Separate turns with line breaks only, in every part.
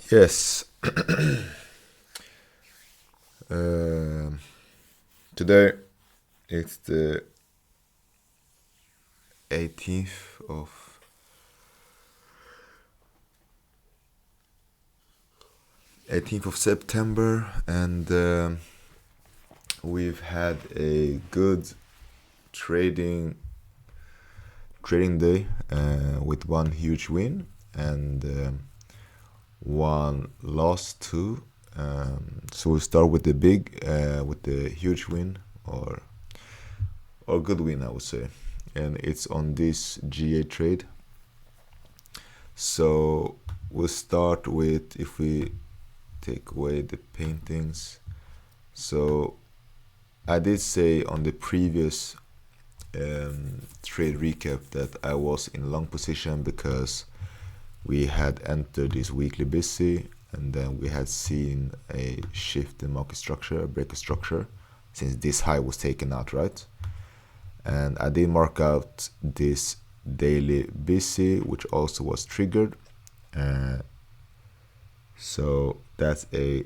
Yes. Um Today it's the 18th of 18th of September, and we've had a good trading trading day with one huge win and one loss too. So we'll start with with the huge win or good win, I would say, and it's on this GA trade. So we'll start with, if we take away the paintings. So I did say on the previous trade recap that I was in long position because we had entered this weekly busy, and then we had seen a shift in market structure, a break of structure, since this high was taken out, right? And I did mark out this daily busy, which also was triggered. Uh, so that's a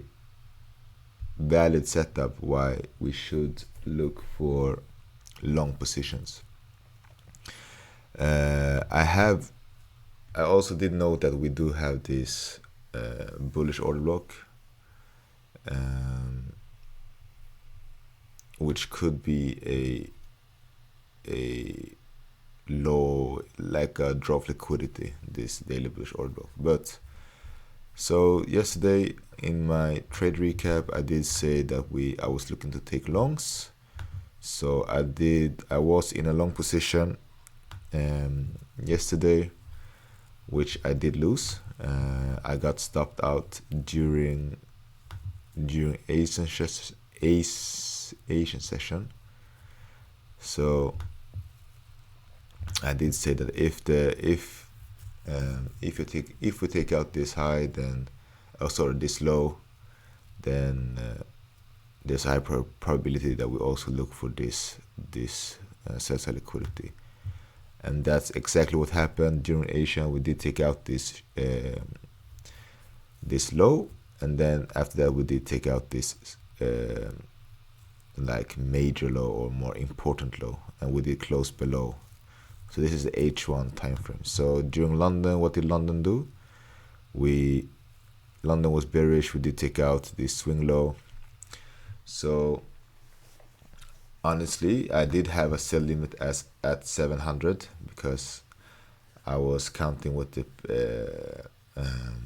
valid setup why we should look for long positions. I also did note that we do have this bullish order block, um, which could be a low, like a drop liquidity, this daily bullish order block. But so yesterday in my trade recap, I did say that I was looking to take longs. So I was in a long position yesterday, which I did lose. I got stopped out during Asian session. So I did say that if we take out this high, then this low, then there's a high probability that we also look for this sell side liquidity, and that's exactly what happened during Asian. We did take out this low, and then after that we did take out this like major low or more important low, and we did close below. So this is the H1 time frame. So during London, what did London do? London was bearish. We did take out this swing low. So honestly, I did have a sell limit at 700 because I was counting with the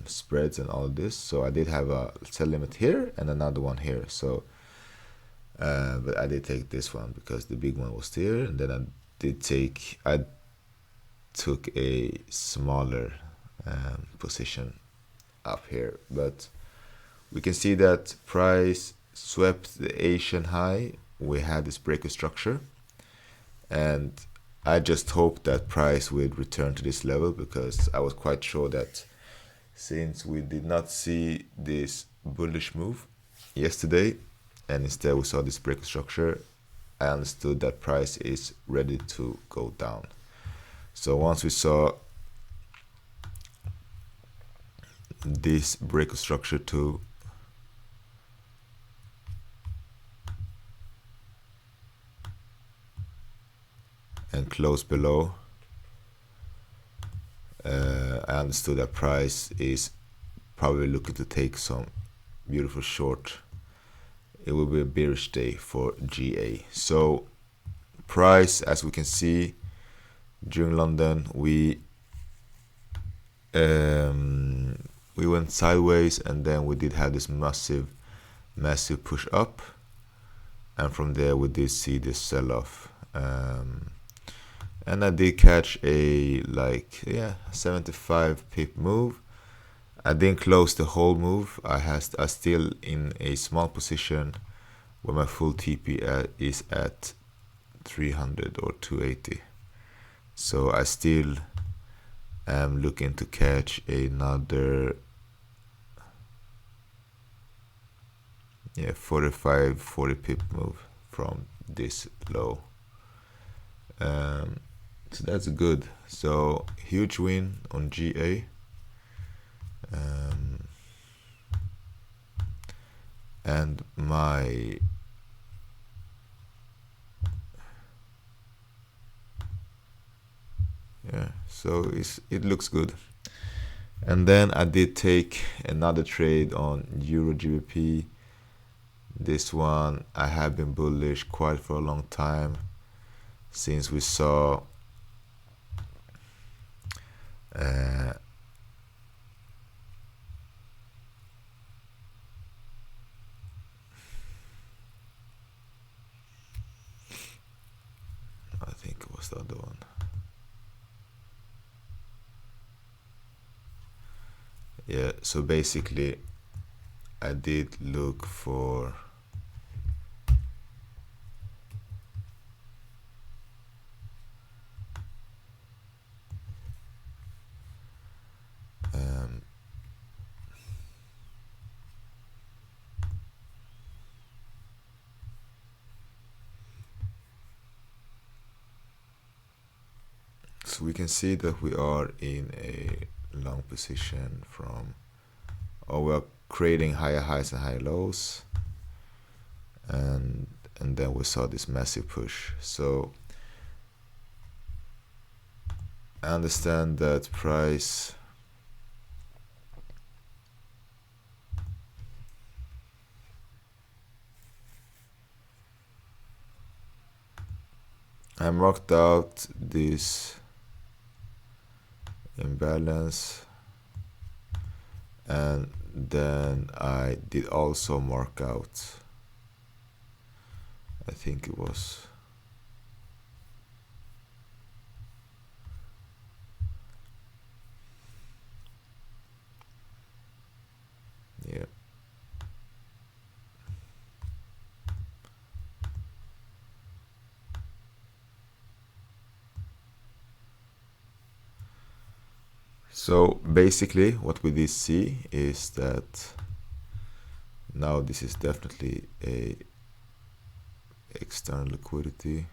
spreads and all this. So I did have a sell limit here and another one here. So, but I did take this one because the big one was here, and then I took a smaller position up here. But we can see that price swept the Asian high. We had this breaker structure, and I just hoped that price would return to this level because I was quite sure that since we did not see this bullish move yesterday and instead we saw this breaker structure, I understood that price is ready to go down. So once we saw this breaker structure too, and close below, I understood that price is probably looking to take some beautiful short. It will be a bearish day for GA. So price, as we can see during London, we went sideways, and then we did have this massive push up, and from there we did see this sell off. And I did catch a 75 pip move. I didn't close the whole move. I still in a small position where my full TP is at 300 or 280. So I still am looking to catch another 40 pip move from this low. So that's good. So huge win on GA. and my so it looks good. And then I did take another trade on Euro GBP. This one I have been bullish quite for a long time, since we saw I think it was the other one. Yeah, so basically I did look for so we can see that we are in a long position from, or we're creating higher highs and higher lows, and then we saw this massive push. So I understand that price I marked out this imbalance, and then I did also mark out, I think it was yeah. So basically what we did see is that now this is definitely a external liquidity.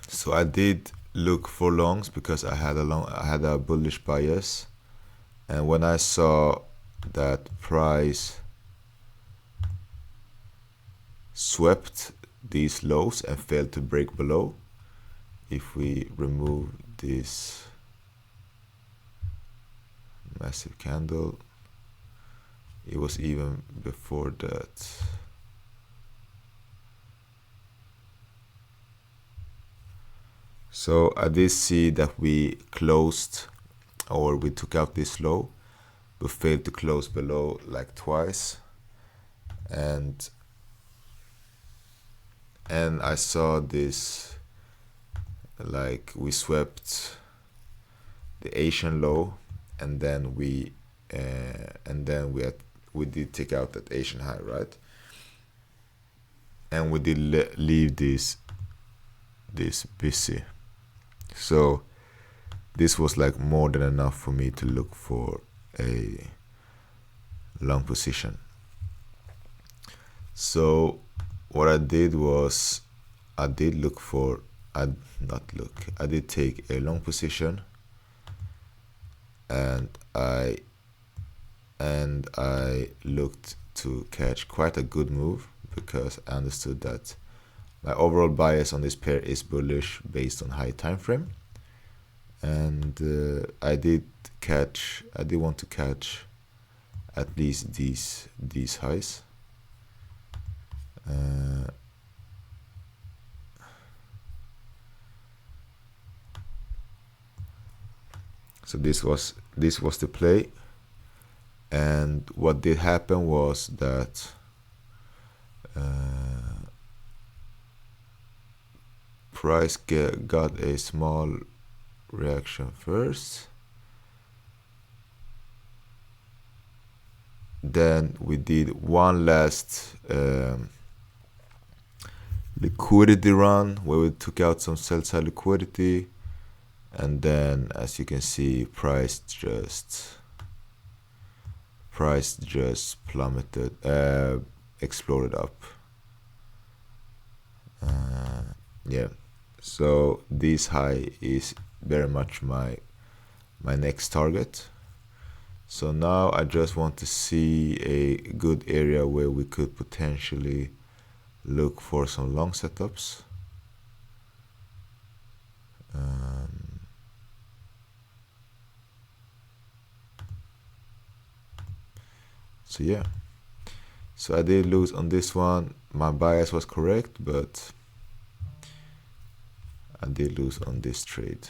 So I did look for longs because I had a bullish bias, and when I saw that price swept these lows and failed to break below, if we remove this massive candle, it was even before that. So I did see that we closed, or we took out this low, but failed to close below like twice, and I saw this, like we swept the Asian low, and then we did take out that Asian high, right? And we did leave this busy. So this was like more than enough for me to look for a long position. So what I did was I did take a long position, and I looked to catch quite a good move, because I understood that my overall bias on this pair is bullish based on high time frame, and I did want to catch at least these highs. So this was the play, and what did happen was that price got a small reaction first, then we did one last liquidity run where we took out some sell side liquidity, and then as you can see, price just plummeted, exploded up. yeah, so this high is very much my next target. So now I just want to see a good area where we could potentially look for some long setups. So yeah, so I did lose on this one. My bias was correct, but I did lose on this trade.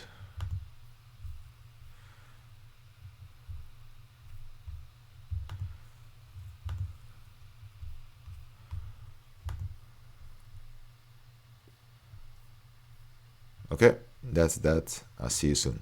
Okay, that's that. I'll see you soon.